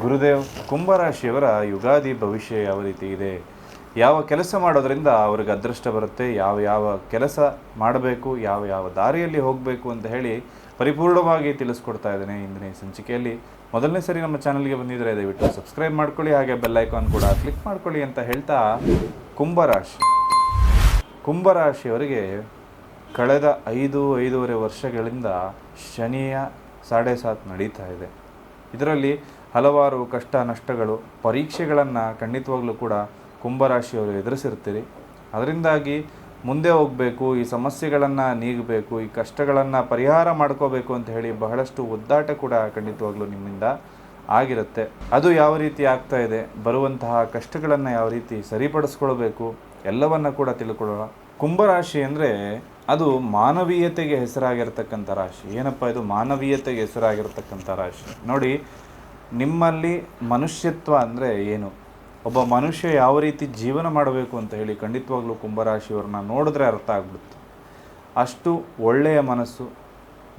ಗುರುದೇವ್, ಕುಂಭರಾಶಿಯವರ ಯುಗಾದಿ ಭವಿಷ್ಯ ಯಾವ ರೀತಿ ಇದೆ, ಯಾವ ಕೆಲಸ ಮಾಡೋದ್ರಿಂದ ಅವ್ರಿಗೆ ಅದೃಷ್ಟ ಬರುತ್ತೆ, ಯಾವ ಯಾವ ಕೆಲಸ ಮಾಡಬೇಕು, ಯಾವ ಯಾವ ದಾರಿಯಲ್ಲಿ ಹೋಗಬೇಕು ಅಂತ ಹೇಳಿ ಪರಿಪೂರ್ಣವಾಗಿ ತಿಳಿಸ್ಕೊಡ್ತಾ ಇದ್ದೇನೆ ಇಂದಿನ ಈ ಸಂಚಿಕೆಯಲ್ಲಿ. ಮೊದಲನೇ ಸರಿ ನಮ್ಮ ಚಾನಲ್ಗೆ ಬಂದಿದ್ದರೆ ದಯವಿಟ್ಟು ಸಬ್ಸ್ಕ್ರೈಬ್ ಮಾಡ್ಕೊಳ್ಳಿ, ಹಾಗೆ ಬೆಲ್ ಐಕಾನ್ ಕೂಡ ಕ್ಲಿಕ್ ಮಾಡ್ಕೊಳ್ಳಿ ಅಂತ ಹೇಳ್ತಾ, ಕುಂಭರಾಶಿಯವರಿಗೆ ಕಳೆದ 5-5.5 ವರ್ಷಗಳಿಂದ ಶನಿಯ 7.5 ನಡೀತಾ ಇದೆ. ಇದರಲ್ಲಿ ಹಲವಾರು ಕಷ್ಟ ನಷ್ಟಗಳು, ಪರೀಕ್ಷೆಗಳನ್ನು ಖಂಡಿತವಾಗ್ಲೂ ಕೂಡ ಕುಂಭರಾಶಿಯವರು ಎದುರಿಸಿರ್ತೀರಿ. ಅದರಿಂದಾಗಿ ಮುಂದೆ ಹೋಗಬೇಕು, ಈ ಸಮಸ್ಯೆಗಳನ್ನು ನೀಗಬೇಕು, ಈ ಕಷ್ಟಗಳನ್ನು ಪರಿಹಾರ ಮಾಡ್ಕೋಬೇಕು ಅಂತ ಹೇಳಿ ಬಹಳಷ್ಟು ಒದ್ದಾಟ ಕೂಡ ಖಂಡಿತವಾಗ್ಲೂ ನಿಮ್ಮಿಂದ ಆಗಿರುತ್ತೆ. ಅದು ಯಾವ ರೀತಿ ಆಗ್ತಾ ಇದೆ, ಬರುವಂತಹ ಕಷ್ಟಗಳನ್ನು ಯಾವ ರೀತಿ ಸರಿಪಡಿಸ್ಕೊಳ್ಬೇಕು ಎಲ್ಲವನ್ನ ಕೂಡ ತಿಳ್ಕೊಳ್ಳೋಣ. ಕುಂಭರಾಶಿ ಅಂದರೆ ಅದು ಮಾನವೀಯತೆಗೆ ಹೆಸರಾಗಿರ್ತಕ್ಕಂಥ ರಾಶಿ. ಏನಪ್ಪ ಇದು ಮಾನವೀಯತೆಗೆ ಹೆಸರಾಗಿರ್ತಕ್ಕಂಥ ರಾಶಿ? ನೋಡಿ, ನಿಮ್ಮಲ್ಲಿ ಮನುಷ್ಯತ್ವ ಅಂದರೆ ಏನು, ಒಬ್ಬ ಮನುಷ್ಯ ಯಾವ ರೀತಿ ಜೀವನ ಮಾಡಬೇಕು ಅಂತ ಹೇಳಿ ಖಂಡಿತವಾಗ್ಲೂ ಕುಂಭರಾಶಿಯವ್ರನ್ನ ನೋಡಿದ್ರೆ ಅರ್ಥ ಆಗ್ಬಿಡುತ್ತೆ. ಅಷ್ಟು ಒಳ್ಳೆಯ ಮನಸ್ಸು,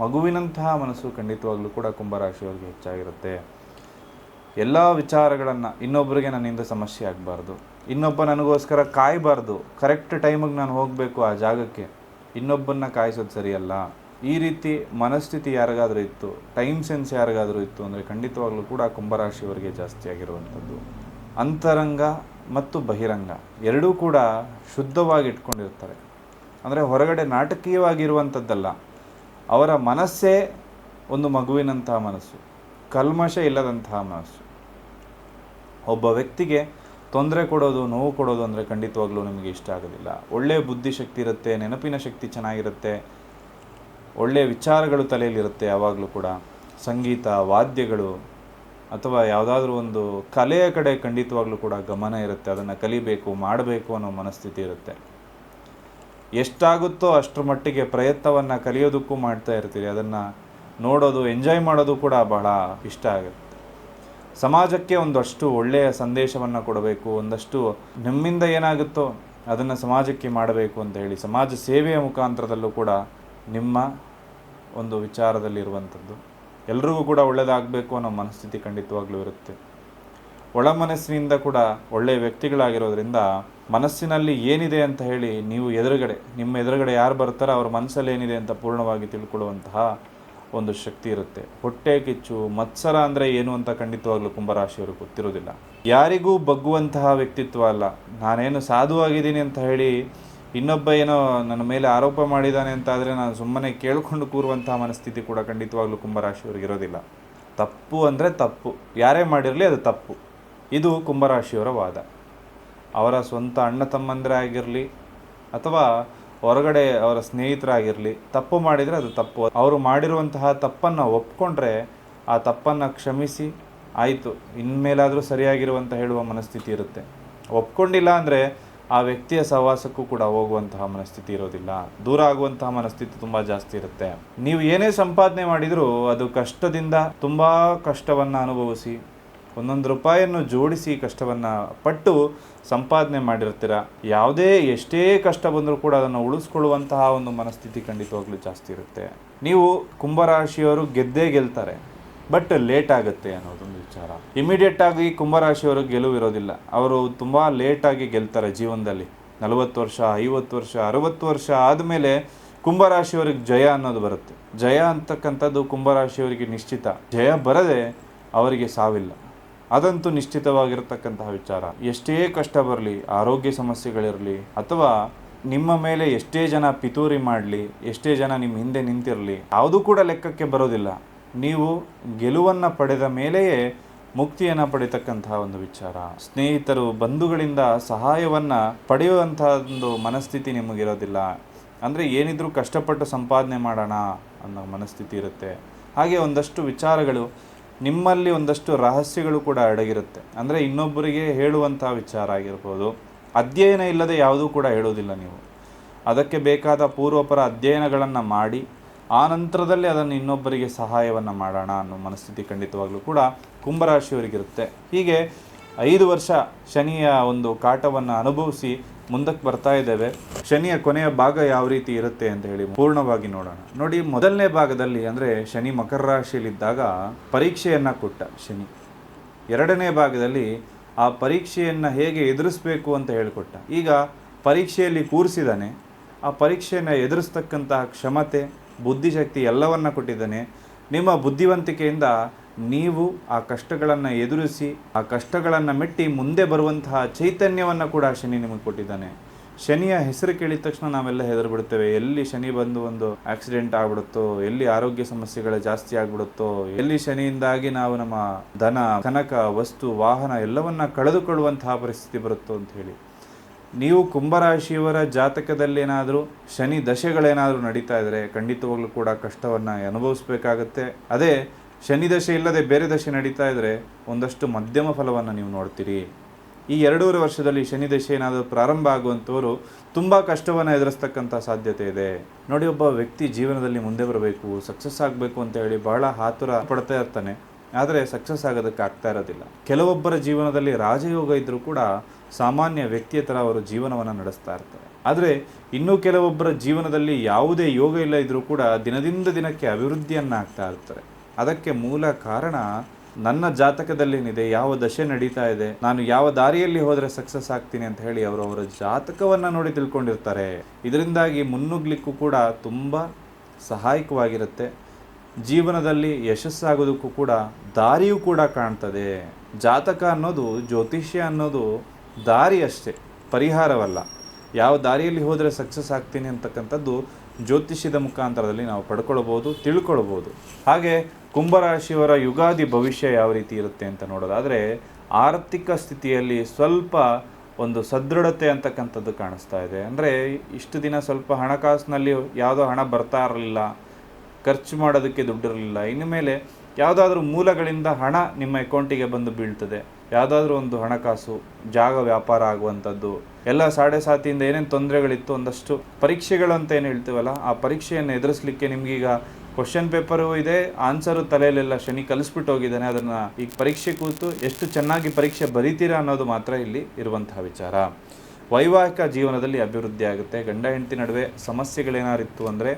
ಮಗುವಿನಂತಹ ಮನಸ್ಸು ಖಂಡಿತವಾಗ್ಲೂ ಕೂಡ ಕುಂಭರಾಶಿಯವ್ರಿಗೆ ಹೆಚ್ಚಾಗಿರುತ್ತೆ. ಎಲ್ಲ ವಿಚಾರಗಳನ್ನು ಇನ್ನೊಬ್ಬರಿಗೆ ನನ್ನಿಂದ ಸಮಸ್ಯೆ ಆಗಬಾರ್ದು, ಇನ್ನೊಬ್ಬ ನನಗೋಸ್ಕರ ಕಾಯಬಾರ್ದು, ಕರೆಕ್ಟ್ ಟೈಮಿಗೆ ನಾನು ಹೋಗಬೇಕು ಆ ಜಾಗಕ್ಕೆ, ಇನ್ನೊಬ್ಬನ್ನ ಕಾಯಿಸೋದು ಸರಿಯಲ್ಲ, ಈ ರೀತಿ ಮನಸ್ಥಿತಿ ಯಾರಿಗಾದರೂ ಇತ್ತು, ಟೈಮ್ ಸೆನ್ಸ್ ಯಾರಿಗಾದರೂ ಇತ್ತು ಅಂದರೆ ಖಂಡಿತವಾಗ್ಲೂ ಕೂಡ ಕುಂಭರಾಶಿಯವರಿಗೆ ಜಾಸ್ತಿ ಆಗಿರುವಂಥದ್ದು. ಅಂತರಂಗ ಮತ್ತು ಬಹಿರಂಗ ಎರಡೂ ಕೂಡ ಶುದ್ಧವಾಗಿ ಇಟ್ಕೊಂಡಿರ್ತಾರೆ. ಅಂದರೆ ಹೊರಗಡೆ ನಾಟಕೀಯವಾಗಿರುವಂಥದ್ದಲ್ಲ, ಅವರ ಮನಸ್ಸೇ ಒಂದು ಮಗುವಿನಂತಹ ಮನಸ್ಸು, ಕಲ್ಮಶ ಇಲ್ಲದಂತಹ ಮನಸ್ಸು. ಒಬ್ಬ ವ್ಯಕ್ತಿಗೆ ತೊಂದರೆ ಕೊಡೋದು, ನೋವು ಕೊಡೋದು ಅಂದರೆ ಖಂಡಿತವಾಗ್ಲೂ ನಿಮಗೆ ಇಷ್ಟ ಆಗೋದಿಲ್ಲ. ಒಳ್ಳೆಯ ಬುದ್ಧಿಶಕ್ತಿ ಇರುತ್ತೆ, ನೆನಪಿನ ಶಕ್ತಿ ಚೆನ್ನಾಗಿರುತ್ತೆ, ಒಳ್ಳೆಯ ವಿಚಾರಗಳು ತಲೆಯಲ್ಲಿರುತ್ತೆ. ಯಾವಾಗಲೂ ಕೂಡ ಸಂಗೀತ, ವಾದ್ಯಗಳು ಅಥವಾ ಯಾವುದಾದ್ರೂ ಒಂದು ಕಲೆಯ ಕಡೆ ಖಂಡಿತವಾಗ್ಲೂ ಕೂಡ ಗಮನ ಇರುತ್ತೆ. ಅದನ್ನು ಕಲಿಬೇಕು, ಮಾಡಬೇಕು ಅನ್ನೋ ಮನಸ್ಥಿತಿ ಇರುತ್ತೆ. ಎಷ್ಟಾಗುತ್ತೋ ಅಷ್ಟರ ಮಟ್ಟಿಗೆ ಪ್ರಯತ್ನವನ್ನು ಕಲಿಯೋದಕ್ಕೂ ಮಾಡ್ತಾ ಇರ್ತೀರಿ. ಅದನ್ನು ನೋಡೋದು, ಎಂಜಾಯ್ ಮಾಡೋದು ಕೂಡ ಬಹಳ ಇಷ್ಟ ಆಗುತ್ತೆ. ಸಮಾಜಕ್ಕೆ ಒಂದಷ್ಟು ಒಳ್ಳೆಯ ಸಂದೇಶವನ್ನು ಕೊಡಬೇಕು, ಒಂದಷ್ಟು ನಮ್ಮಿಂದ ಏನಾಗುತ್ತೋ ಅದನ್ನು ಸಮಾಜಕ್ಕೆ ಮಾಡಬೇಕು ಅಂತ ಹೇಳಿ ಸಮಾಜ ಸೇವೆಯ ಮುಖಾಂತರದಲ್ಲೂ ಕೂಡ ನಿಮ್ಮ ಒಂದು ವಿಚಾರದಲ್ಲಿರುವಂಥದ್ದು. ಎಲ್ರಿಗೂ ಕೂಡ ಒಳ್ಳೆಯದಾಗಬೇಕು ಅನ್ನೋ ಮನಸ್ಥಿತಿ ಖಂಡಿತವಾಗ್ಲೂ ಇರುತ್ತೆ. ಒಳ ಮನಸ್ಸಿನಿಂದ ಕೂಡ ಒಳ್ಳೆಯ ವ್ಯಕ್ತಿಗಳಾಗಿರೋದ್ರಿಂದ ಮನಸ್ಸಿನಲ್ಲಿ ಏನಿದೆ ಅಂತ ಹೇಳಿ ನೀವು ನಿಮ್ಮ ಎದುರುಗಡೆ ಯಾರು ಬರ್ತಾರೋ ಅವ್ರ ಮನಸ್ಸಲ್ಲಿ ಏನಿದೆ ಅಂತ ಪೂರ್ಣವಾಗಿ ತಿಳ್ಕೊಳ್ಳುವಂತಹ ಒಂದು ಶಕ್ತಿ ಇರುತ್ತೆ. ಹೊಟ್ಟೆ ಕಿಚ್ಚು, ಮತ್ಸರ ಅಂದರೆ ಏನು ಅಂತ ಖಂಡಿತವಾಗ್ಲೂ ಕುಂಭರಾಶಿಯವರು ಗೊತ್ತಿರೋದಿಲ್ಲ. ಯಾರಿಗೂ ಬಗ್ಗುವಂತಹ ವ್ಯಕ್ತಿತ್ವ ಅಲ್ಲ. ನಾನೇನು ಸಾಧುವಾಗಿದ್ದೀನಿ ಅಂತ ಹೇಳಿ ಇನ್ನೊಬ್ಬ ಏನೋ ನನ್ನ ಮೇಲೆ ಆರೋಪ ಮಾಡಿದ್ದಾನೆ ಅಂತ ಆದರೆ ನಾನು ಸುಮ್ಮನೆ ಕೇಳಿಕೊಂಡು ಕೂರುವಂತಹ ಮನಸ್ಥಿತಿ ಕೂಡ ಖಂಡಿತವಾಗ್ಲೂ ಕುಂಭರಾಶಿಯವ್ರಿಗೆ ಇರೋದಿಲ್ಲ. ತಪ್ಪು ಅಂದರೆ ತಪ್ಪು, ಯಾರೇ ಮಾಡಿರಲಿ ಅದು ತಪ್ಪು. ಇದು ಕುಂಭರಾಶಿಯವರ ವಾದ. ಅವರ ಸ್ವಂತ ಅಣ್ಣ ತಮ್ಮಂದಿರೇ ಆಗಿರಲಿ ಅಥವಾ ಹೊರಗಡೆ ಅವರ ಸ್ನೇಹಿತರಾಗಿರಲಿ, ತಪ್ಪು ಮಾಡಿದರೆ ಅದು ತಪ್ಪು. ಅವರು ಮಾಡಿರುವಂತಹ ತಪ್ಪನ್ನು ಒಪ್ಕೊಂಡ್ರೆ ಆ ತಪ್ಪನ್ನು ಕ್ಷಮಿಸಿ ಆಯಿತು ಇನ್ಮೇಲಾದರೂ ಸರಿಯಾಗಿರುವಂತ ಹೇಳುವ ಮನಸ್ಥಿತಿ ಇರುತ್ತೆ. ಒಪ್ಕೊಂಡಿಲ್ಲ ಅಂದರೆ ಆ ವ್ಯಕ್ತಿಯ ಸಹವಾಸಕ್ಕೂ ಕೂಡ ಹೋಗುವಂತಹ ಮನಸ್ಥಿತಿ ಇರೋದಿಲ್ಲ, ದೂರ ಆಗುವಂತಹ ಮನಸ್ಥಿತಿ ತುಂಬ ಜಾಸ್ತಿ ಇರುತ್ತೆ. ನೀವು ಏನೇ ಸಂಪಾದನೆ ಮಾಡಿದರೂ ಅದು ಕಷ್ಟದಿಂದ ತುಂಬ ಕಷ್ಟವನ್ನು ಅನುಭವಿಸಿ ಒಂದೊಂದು ರೂಪಾಯಿಯನ್ನು ಜೋಡಿಸಿ ಕಷ್ಟವನ್ನು ಪಟ್ಟು ಸಂಪಾದನೆ ಮಾಡಿರ್ತೀರ. ಎಷ್ಟೇ ಕಷ್ಟ ಬಂದರೂ ಕೂಡ ಅದನ್ನು ಉಳಿಸ್ಕೊಳ್ಳುವಂತಹ ಒಂದು ಮನಸ್ಥಿತಿ ಖಂಡಿತವಾಗ್ಲೂ ಜಾಸ್ತಿ ಇರುತ್ತೆ. ನೀವು ಕುಂಭರಾಶಿಯವರು ಗೆದ್ದೇ ಗೆಲ್ತಾರೆ, ಬಟ್ ಲೇಟ್ ಆಗುತ್ತೆ ಅನ್ನೋದೊಂದು ವಿಚಾರ. ಇಮಿಡಿಯೇಟಾಗಿ ಕುಂಭರಾಶಿಯವರು ಗೆಲುವು ಇರೋದಿಲ್ಲ. ಅವರು ತುಂಬ ಲೇಟಾಗಿ ಗೆಲ್ತಾರೆ ಜೀವನದಲ್ಲಿ. 40 ವರ್ಷ, 50 ವರ್ಷ, 60 ವರ್ಷ ಆದಮೇಲೆ ಕುಂಭರಾಶಿಯವರಿಗೆ ಜಯ ಅನ್ನೋದು ಬರುತ್ತೆ. ಜಯ ಅಂತಕ್ಕಂಥದ್ದು ಕುಂಭರಾಶಿಯವರಿಗೆ ನಿಶ್ಚಿತ. ಜಯ ಬರದೆ ಅವರಿಗೆ ಸಾವಿಲ್ಲ, ಅದಂತೂ ನಿಶ್ಚಿತವಾಗಿರತಕ್ಕಂತಹ ವಿಚಾರ. ಎಷ್ಟೇ ಕಷ್ಟ ಬರಲಿ, ಆರೋಗ್ಯ ಸಮಸ್ಯೆಗಳಿರಲಿ, ಅಥವಾ ನಿಮ್ಮ ಮೇಲೆ ಎಷ್ಟೇ ಜನ ಪಿತೂರಿ ಮಾಡಲಿ, ಎಷ್ಟೇ ಜನ ನಿಮ್ಮ ಹಿಂದೆ ನಿಂತಿರಲಿ, ಯಾವುದೂ ಕೂಡ ಲೆಕ್ಕಕ್ಕೆ ಬರೋದಿಲ್ಲ. ನೀವು ಗೆಲುವನ್ನು ಪಡೆದ ಮೇಲೆಯೇ ಮುಕ್ತಿಯನ್ನು ಪಡಿತಕ್ಕಂತಹ ಒಂದು ವಿಚಾರ. ಸ್ನೇಹಿತರು, ಬಂಧುಗಳಿಂದ ಸಹಾಯವನ್ನು ಪಡೆಯುವಂತಹ ಒಂದು ಮನಸ್ಥಿತಿ ನಿಮಗಿರೋದಿಲ್ಲ. ಅಂದರೆ ಏನಿದ್ರೂ ಕಷ್ಟಪಟ್ಟು ಸಂಪಾದನೆ ಮಾಡೋಣ ಅನ್ನೋ ಮನಸ್ಥಿತಿ ಇರುತ್ತೆ. ಹಾಗೆ ಒಂದಷ್ಟು ವಿಚಾರಗಳು ನಿಮ್ಮಲ್ಲಿ, ಒಂದಷ್ಟು ರಹಸ್ಯಗಳು ಕೂಡ ಅಡಗಿರುತ್ತೆ. ಅಂದರೆ ಇನ್ನೊಬ್ಬರಿಗೆ ಹೇಳುವಂಥ ವಿಚಾರ ಆಗಿರ್ಬೋದು. ಅಧ್ಯಯನ ಇಲ್ಲದೆ ಯಾವುದೂ ಕೂಡ ಹೇಳೋದಿಲ್ಲ ನೀವು. ಅದಕ್ಕೆ ಬೇಕಾದ ಪೂರ್ವಪರ ಅಧ್ಯಯನಗಳನ್ನು ಮಾಡಿ ಆ ನಂತರದಲ್ಲಿ ಅದನ್ನು ಇನ್ನೊಬ್ಬರಿಗೆ ಸಹಾಯವನ್ನು ಮಾಡೋಣ ಅನ್ನೋ ಮನಸ್ಥಿತಿ ಖಂಡಿತವಾಗ್ಲೂ ಕೂಡ ಕುಂಭರಾಶಿಯವರಿಗಿರುತ್ತೆ. ಹೀಗೆ 5 ವರ್ಷ ಶನಿಯ ಒಂದು ಕಾಟವನ್ನು ಅನುಭವಿಸಿ ಮುಂದಕ್ಕೆ ಬರ್ತಾ ಇದ್ದೇವೆ. ಶನಿಯ ಕೊನೆಯ ಭಾಗ ಯಾವ ರೀತಿ ಇರುತ್ತೆ ಅಂತ ಹೇಳಿ ಪೂರ್ಣವಾಗಿ ನೋಡೋಣ. ನೋಡಿ, ಮೊದಲನೇ ಭಾಗದಲ್ಲಿ ಅಂದರೆ ಶನಿ ಮಕರ ರಾಶಿಯಲ್ಲಿದ್ದಾಗ ಪರೀಕ್ಷೆಯನ್ನು ಕೊಟ್ಟ ಶನಿ. ಎರಡನೇ ಭಾಗದಲ್ಲಿ ಆ ಪರೀಕ್ಷೆಯನ್ನು ಹೇಗೆ ಎದುರಿಸಬೇಕು ಅಂತ ಹೇಳಿಕೊಟ್ಟ. ಈಗ ಪರೀಕ್ಷೆಯಲ್ಲಿ ಕೂರಿಸಿದ್ದಾನೆ, ಆ ಪರೀಕ್ಷೆಯನ್ನು ಎದುರಿಸ್ತಕ್ಕಂತಹ ಕ್ಷಮತೆ, ಬುದ್ಧಿಶಕ್ತಿ ಎಲ್ಲವನ್ನ ಕೊಟ್ಟಿದ್ದಾನೆ. ನಿಮ್ಮ ಬುದ್ಧಿವಂತಿಕೆಯಿಂದ ನೀವು ಆ ಕಷ್ಟಗಳನ್ನು ಎದುರಿಸಿ ಆ ಕಷ್ಟಗಳನ್ನು ಮೆಟ್ಟಿ ಮುಂದೆ ಬರುವಂತಹ ಚೈತನ್ಯವನ್ನು ಕೂಡ ಶನಿ ನಿಮಗೆ ಕೊಟ್ಟಿದ್ದಾನೆ. ಶನಿಯ ಹೆಸರು ಕೇಳಿದ ತಕ್ಷಣ ನಾವೆಲ್ಲ ಹೆದರು ಬಿಡುತ್ತೇವೆ. ಎಲ್ಲಿ ಶನಿ ಬಂದು ಒಂದು ಆಕ್ಸಿಡೆಂಟ್ ಆಗ್ಬಿಡುತ್ತೋ, ಎಲ್ಲಿ ಆರೋಗ್ಯ ಸಮಸ್ಯೆಗಳು ಜಾಸ್ತಿ ಆಗ್ಬಿಡುತ್ತೋ, ಎಲ್ಲಿ ಶನಿಯಿಂದಾಗಿ ನಾವು ನಮ್ಮ ಧನ, ಕನಕ, ವಸ್ತು, ವಾಹನ ಎಲ್ಲವನ್ನ ಕಳೆದುಕೊಳ್ಳುವಂತಹ ಪರಿಸ್ಥಿತಿ ಬರುತ್ತೋ ಅಂತ ಹೇಳಿ. ನೀವು ಕುಂಭರಾಶಿಯವರ ಜಾತಕದಲ್ಲಿ ಏನಾದರೂ ಶನಿ ದಶೆಗಳೇನಾದರೂ ನಡೀತಾ ಇದ್ದರೆ ಖಂಡಿತವಾಗ್ಲೂ ಕೂಡ ಕಷ್ಟವನ್ನು ಅನುಭವಿಸ್ಬೇಕಾಗತ್ತೆ. ಅದೇ ಶನಿ ದಶೆ ಇಲ್ಲದೆ ಬೇರೆ ದಶೆ ನಡೀತಾ ಇದ್ದರೆ ಒಂದಷ್ಟು ಮಧ್ಯಮ ಫಲವನ್ನು ನೀವು ನೋಡ್ತೀರಿ. ಈ 2.5 ವರ್ಷದಲ್ಲಿ ಶನಿ ದಶೆ ಏನಾದರೂ ಪ್ರಾರಂಭ ಆಗುವಂಥವರು ತುಂಬ ಕಷ್ಟವನ್ನು ಎದುರಿಸ್ತಕ್ಕಂಥ ಸಾಧ್ಯತೆ ಇದೆ. ನೋಡಿ, ಒಬ್ಬ ವ್ಯಕ್ತಿ ಜೀವನದಲ್ಲಿ ಮುಂದೆ ಬರಬೇಕು, ಸಕ್ಸಸ್ ಆಗಬೇಕು ಅಂತ ಹೇಳಿ ಬಹಳ ಆತುರ ಪಡ್ತಾ ಇರ್ತಾನೆ, ಆದರೆ ಸಕ್ಸಸ್ ಆಗೋದಕ್ಕೆ ಆಗ್ತಾ ಇರೋದಿಲ್ಲ. ಕೆಲವೊಬ್ಬರ ಜೀವನದಲ್ಲಿ ರಾಜಯೋಗ ಇದ್ದರೂ ಕೂಡ ಸಾಮಾನ್ಯ ವ್ಯಕ್ತಿಯ ಥರ ಅವರು ಜೀವನವನ್ನು ನಡೆಸ್ತಾ ಇರ್ತಾರೆ. ಆದರೆ ಇನ್ನೂ ಕೆಲವೊಬ್ಬರ ಜೀವನದಲ್ಲಿ ಯಾವುದೇ ಯೋಗ ಇಲ್ಲ ಇದ್ದರೂ ಕೂಡ ದಿನದಿಂದ ದಿನಕ್ಕೆ ಅಭಿವೃದ್ಧಿಯನ್ನು ಆಗ್ತಾ ಇರ್ತಾರೆ. ಅದಕ್ಕೆ ಮೂಲ ಕಾರಣ ನನ್ನ ಜಾತಕದಲ್ಲೇನಿದೆ, ಯಾವ ದಶೆ ನಡೀತಾ ಇದೆ, ನಾನು ಯಾವ ದಾರಿಯಲ್ಲಿ ಹೋದರೆ ಸಕ್ಸಸ್ ಆಗ್ತೀನಿ ಅಂತ ಹೇಳಿ ಅವರವರ ಜಾತಕವನ್ನು ನೋಡಿ ತಿಳ್ಕೊಂಡಿರ್ತಾರೆ. ಇದರಿಂದಾಗಿ ಮುನ್ನುಗ್ಲಿಕ್ಕೂ ಕೂಡ ತುಂಬ ಸಹಾಯಕವಾಗಿರುತ್ತೆ. ಜೀವನದಲ್ಲಿ ಯಶಸ್ಸಾಗೋದಕ್ಕೂ ಕೂಡ ದಾರಿಯೂ ಕೂಡ ಕಾಣ್ತದೆ. ಜಾತಕ ಅನ್ನೋದು, ಜ್ಯೋತಿಷ್ಯ ಅನ್ನೋದು ದಾರಿ ಅಷ್ಟೇ, ಪರಿಹಾರವಲ್ಲ. ಯಾವ ದಾರಿಯಲ್ಲಿ ಹೋದರೆ ಸಕ್ಸಸ್ ಆಗ್ತೀನಿ ಅಂತಕ್ಕಂಥದ್ದು ಜ್ಯೋತಿಷ್ಯದ ಮುಖಾಂತರದಲ್ಲಿ ನಾವು ಪಡ್ಕೊಳ್ಬೋದು, ತಿಳ್ಕೊಳ್ಬೋದು. ಹಾಗೆ ಕುಂಭರಾಶಿಯವರ ಯುಗಾದಿ ಭವಿಷ್ಯ ಯಾವ ರೀತಿ ಇರುತ್ತೆ ಅಂತ ನೋಡೋದಾದರೆ, ಆರ್ಥಿಕ ಸ್ಥಿತಿಯಲ್ಲಿ ಸ್ವಲ್ಪ ಒಂದು ಸದೃಢತೆ ಅಂತಕ್ಕಂಥದ್ದು ಕಾಣಿಸ್ತಾ ಇದೆ. ಅಂದರೆ ಇಷ್ಟು ದಿನ ಸ್ವಲ್ಪ ಹಣಕಾಸಿನಲ್ಲಿ ಯಾವುದೋ ಹಣ ಬರ್ತಾ ಇರಲಿಲ್ಲ, ಖರ್ಚು ಮಾಡೋದಕ್ಕೆ ದುಡ್ಡಿರಲಿಲ್ಲ. ಇನ್ನು ಮೇಲೆ ಯಾವುದಾದ್ರೂ ಮೂಲಗಳಿಂದ ಹಣ ನಿಮ್ಮ ಅಕೌಂಟಿಗೆ ಬಂದು ಬೀಳ್ತದೆ. ಯಾವುದಾದ್ರೂ ಒಂದು ಹಣಕಾಸು, ಜಾಗ ವ್ಯಾಪಾರ ಆಗುವಂಥದ್ದು, ಎಲ್ಲ ಸಾಡೆ ಸಾತಿಯಿಂದ ಏನೇನು ತೊಂದರೆಗಳಿತ್ತು, ಒಂದಷ್ಟು ಪರೀಕ್ಷೆಗಳು ಅಂತ ಏನು ಹೇಳ್ತೀವಲ್ಲ, ಆ ಪರೀಕ್ಷೆಯನ್ನು ಎದುರಿಸಲಿಕ್ಕೆ ನಿಮಗೀಗ ಕ್ವಶನ್ ಪೇಪರು ಇದೆ, ಆನ್ಸರು ತಲೆಯಲ್ಲೆಲ್ಲ ಶನಿ ಕಲಿಸ್ಬಿಟ್ಟು ಹೋಗಿದ್ದಾನೆ. ಅದನ್ನು ಈಗ ಪರೀಕ್ಷೆ ಕೂತು ಎಷ್ಟು ಚೆನ್ನಾಗಿ ಪರೀಕ್ಷೆ ಬರೀತೀರಾ ಅನ್ನೋದು ಮಾತ್ರ ಇಲ್ಲಿ ಇರುವಂತಹ ವಿಚಾರ. ವೈವಾಹಿಕ ಜೀವನದಲ್ಲಿ ಅಭಿವೃದ್ಧಿ ಆಗುತ್ತೆ. ಗಂಡ ಹೆಂಡತಿ ನಡುವೆ ಸಮಸ್ಯೆಗಳೇನಾರಿತ್ತು ಅಂದರೆ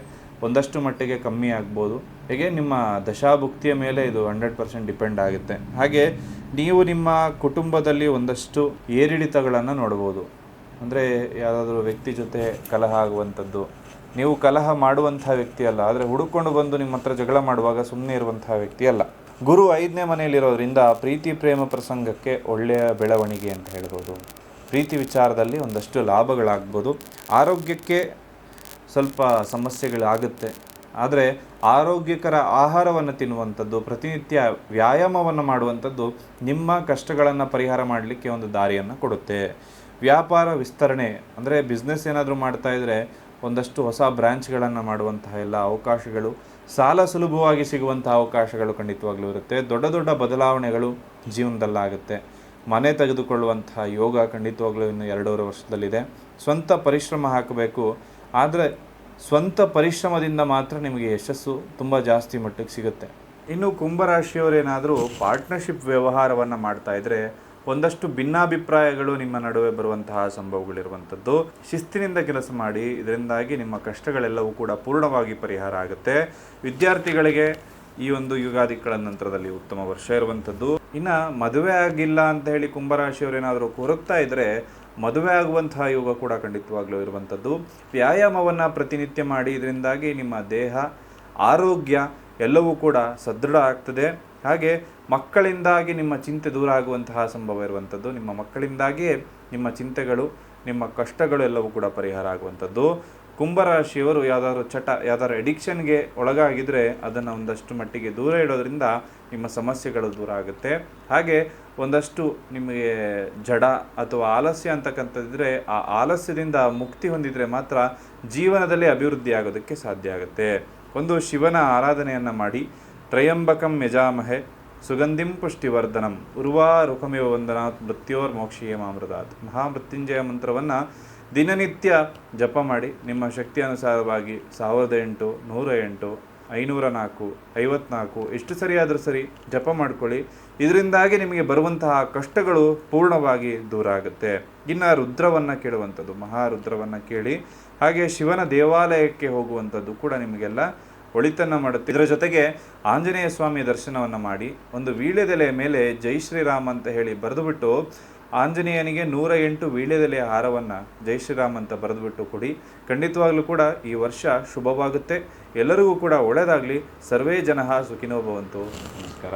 ಒಂದಷ್ಟು ಮಟ್ಟಿಗೆ ಕಮ್ಮಿ ಆಗ್ಬೋದು. ಹೇಗೆ ನಿಮ್ಮ ದಶಾಭುಕ್ತಿಯ ಮೇಲೆ ಇದು 100% ಡಿಪೆಂಡ್ ಆಗುತ್ತೆ. ಹಾಗೆ ನೀವು ನಿಮ್ಮ ಕುಟುಂಬದಲ್ಲಿ ಒಂದಷ್ಟು ಏರಿಳಿತಗಳನ್ನು ನೋಡ್ಬೋದು. ಅಂದರೆ ಯಾವುದಾದ್ರೂ ವ್ಯಕ್ತಿ ಜೊತೆ ಕಲಹ ಆಗುವಂಥದ್ದು. ನೀವು ಕಲಹ ಮಾಡುವಂಥ ವ್ಯಕ್ತಿ ಅಲ್ಲ, ಆದರೆ ಹುಡುಕೊಂಡು ಬಂದು ನಿಮ್ಮ ಹತ್ರ ಜಗಳ ಮಾಡುವಾಗ ಸುಮ್ಮನೆ ಇರುವಂತಹ ವ್ಯಕ್ತಿ ಅಲ್ಲ. ಗುರು 5ನೇ ಮನೆಯಲ್ಲಿರೋದ್ರಿಂದ ಪ್ರೀತಿ ಪ್ರೇಮ ಪ್ರಸಂಗಕ್ಕೆ ಒಳ್ಳೆಯ ಬೆಳವಣಿಗೆ ಅಂತ ಹೇಳ್ಬೋದು. ಪ್ರೀತಿ ವಿಚಾರದಲ್ಲಿ ಒಂದಷ್ಟು ಲಾಭಗಳಾಗ್ಬೋದು. ಆರೋಗ್ಯಕ್ಕೆ ಸ್ವಲ್ಪ ಸಮಸ್ಯೆಗಳಾಗುತ್ತೆ, ಆದರೆ ಆರೋಗ್ಯಕರ ಆಹಾರವನ್ನು ತಿನ್ನುವಂಥದ್ದು, ಪ್ರತಿನಿತ್ಯ ವ್ಯಾಯಾಮವನ್ನು ಮಾಡುವಂಥದ್ದು ನಿಮ್ಮ ಕಷ್ಟಗಳನ್ನು ಪರಿಹಾರ ಮಾಡಲಿಕ್ಕೆ ಒಂದು ದಾರಿಯನ್ನು ಕೊಡುತ್ತೆ. ವ್ಯಾಪಾರ ವಿಸ್ತರಣೆ ಅಂದರೆ ಬಿಸ್ನೆಸ್ ಏನಾದರೂ ಮಾಡ್ತಾ ಇದ್ದರೆ ಒಂದಷ್ಟು ಹೊಸ ಬ್ರ್ಯಾಂಚ್ಗಳನ್ನು ಮಾಡುವಂತಹ ಎಲ್ಲ ಅವಕಾಶಗಳು, ಸಾಲ ಸುಲಭವಾಗಿ ಸಿಗುವಂತಹ ಅವಕಾಶಗಳು ಖಂಡಿತವಾಗ್ಲೂ ಇರುತ್ತೆ. ದೊಡ್ಡ ದೊಡ್ಡ ಬದಲಾವಣೆಗಳು ಜೀವನದಲ್ಲಾಗುತ್ತೆ. ಮನೆ ತೆಗೆದುಕೊಳ್ಳುವಂತಹ ಯೋಗ ಖಂಡಿತವಾಗ್ಲೂ ಇನ್ನು 2.5 ವರ್ಷದಲ್ಲಿದೆ. ಸ್ವಂತ ಪರಿಶ್ರಮ ಹಾಕಬೇಕು, ಆದರೆ ಸ್ವಂತ ಪರಿಶ್ರಮದಿಂದ ಮಾತ್ರ ನಿಮಗೆ ಯಶಸ್ಸು ತುಂಬ ಜಾಸ್ತಿ ಮಟ್ಟಿಗೆ ಸಿಗುತ್ತೆ. ಇನ್ನು ಕುಂಭರಾಶಿಯವರೇನಾದರೂ ಪಾರ್ಟ್ನರ್ಶಿಪ್ ವ್ಯವಹಾರವನ್ನು ಮಾಡ್ತಾ ಇದ್ದರೆ ಒಂದಷ್ಟು ಭಿನ್ನಾಭಿಪ್ರಾಯಗಳು ನಿಮ್ಮ ನಡುವೆ ಬರುವಂತಹ ಸಂಭವಗಳಿರುವಂಥದ್ದು. ಶಿಸ್ತಿನಿಂದ ಕೆಲಸ ಮಾಡಿ, ಇದರಿಂದಾಗಿ ನಿಮ್ಮ ಕಷ್ಟಗಳೆಲ್ಲವೂ ಕೂಡ ಪೂರ್ಣವಾಗಿ ಪರಿಹಾರ ಆಗುತ್ತೆ. ವಿದ್ಯಾರ್ಥಿಗಳಿಗೆ ಈ ಒಂದು ಯುಗಾದಿಗಳ ನಂತರದಲ್ಲಿ ಉತ್ತಮ ವರ್ಷ ಇರುವಂಥದ್ದು. ಇನ್ನು ಮದುವೆ ಆಗಿಲ್ಲ ಅಂತ ಹೇಳಿ ಕುಂಭರಾಶಿಯವರೇನಾದರೂ ಕೊರಗ್ತಾ ಇದ್ದರೆ ಮದುವೆ ಆಗುವಂತಹ ಯೋಗ ಕೂಡ ಖಂಡಿತವಾಗ್ಲೂ ಇರುವಂಥದ್ದು. ವ್ಯಾಯಾಮವನ್ನು ಪ್ರತಿನಿತ್ಯ ಮಾಡಿ, ಇದರಿಂದಾಗಿ ನಿಮ್ಮ ದೇಹ, ಆರೋಗ್ಯ ಎಲ್ಲವೂ ಕೂಡ ಸದೃಢ ಆಗ್ತದೆ. ಹಾಗೆ ಮಕ್ಕಳಿಂದಾಗಿ ನಿಮ್ಮ ಚಿಂತೆ ದೂರ ಆಗುವಂತಹ ಸಂಭವ ಇರುವಂಥದ್ದು. ನಿಮ್ಮ ಮಕ್ಕಳಿಂದಾಗಿಯೇ ನಿಮ್ಮ ಚಿಂತೆಗಳು, ನಿಮ್ಮ ಕಷ್ಟಗಳು ಎಲ್ಲವೂ ಕೂಡ ಪರಿಹಾರ ಆಗುವಂಥದ್ದು. ಕುಂಭರಾಶಿಯವರು ಯಾವ್ದಾದ್ರು ಎಡಿಕ್ಷನ್ಗೆ ಒಳಗಾಗಿದ್ದರೆ ಅದನ್ನು ಒಂದಷ್ಟು ಮಟ್ಟಿಗೆ ದೂರ ಇಡೋದ್ರಿಂದ ನಿಮ್ಮ ಸಮಸ್ಯೆಗಳು ದೂರ ಆಗುತ್ತೆ. ಹಾಗೆ ಒಂದಷ್ಟು ನಿಮಗೆ ಜಡ ಅಥವಾ ಆಲಸ್ಯ ಅಂತಕ್ಕಂಥದ್ದಿದ್ರೆ ಆ ಆಲಸ್ಯದಿಂದ ಮುಕ್ತಿ ಹೊಂದಿದರೆ ಮಾತ್ರ ಜೀವನದಲ್ಲಿ ಅಭಿವೃದ್ಧಿ ಆಗೋದಕ್ಕೆ ಸಾಧ್ಯ ಆಗುತ್ತೆ. ಒಂದು ಶಿವನ ಆರಾಧನೆಯನ್ನು ಮಾಡಿ, ತ್ರಯಂಬಕಂ ಯಜಾಮಹೆ ಸುಗಂಧಿಂ ಪುಷ್ಟಿವರ್ಧನಂ ಉರ್ವಾ ರುಕಮಿವ ವಂದನಾತ್ ಮೃತ್ಯೋರ್ ಮೋಕ್ಷೀಯ ಮಾಮೃತಾತ್ ಮಹಾಮೃತ್ಯುಂಜಯ ಮಂತ್ರವನ್ನು ದಿನನಿತ್ಯ ಜಪ ಮಾಡಿ. ನಿಮ್ಮ ಶಕ್ತಿ ಅನುಸಾರವಾಗಿ 1008, 108, 504, 54 ಎಷ್ಟು ಸರಿಯಾದರೂ ಸರಿ ಜಪ ಮಾಡ್ಕೊಳ್ಳಿ. ಇದರಿಂದಾಗಿ ನಿಮಗೆ ಬರುವಂತಹ ಕಷ್ಟಗಳು ಪೂರ್ಣವಾಗಿ ದೂರ ಆಗುತ್ತೆ. ಇನ್ನು ರುದ್ರವನ್ನು ಕೇಳುವಂಥದ್ದು, ಮಹಾರುದ್ರವನ್ನು ಕೇಳಿ, ಹಾಗೆ ಶಿವನ ದೇವಾಲಯಕ್ಕೆ ಹೋಗುವಂಥದ್ದು ಕೂಡ ನಿಮಗೆಲ್ಲ ಒಳಿತನ್ನು ಮಾಡುತ್ತೆ. ಇದರ ಜೊತೆಗೆ ಆಂಜನೇಯ ಸ್ವಾಮಿ ದರ್ಶನವನ್ನು ಮಾಡಿ ಒಂದು ವೀಳ್ಯದೆಲೆಯ ಮೇಲೆ ಜೈ ಶ್ರೀರಾಮ್ ಅಂತ ಹೇಳಿ ಬರೆದುಬಿಟ್ಟು ಆಂಜನೇಯನಿಗೆ 108 ವೀಳ್ಯದೆಲೆಯ ಹಾರವನ್ನು ಜೈ ಶ್ರೀರಾಮ್ ಅಂತ ಬರೆದುಬಿಟ್ಟು ಕೊಡಿ. ಖಂಡಿತವಾಗ್ಲೂ ಕೂಡ ಈ ವರ್ಷ ಶುಭವಾಗುತ್ತೆ. ಎಲ್ಲರಿಗೂ ಕೂಡ ಒಳ್ಳೆಯದಾಗಲಿ. ಸರ್ವೇ ಜನಃ ಸುಖಿನೋ ಭವಂತು. ನಮಸ್ಕಾರ.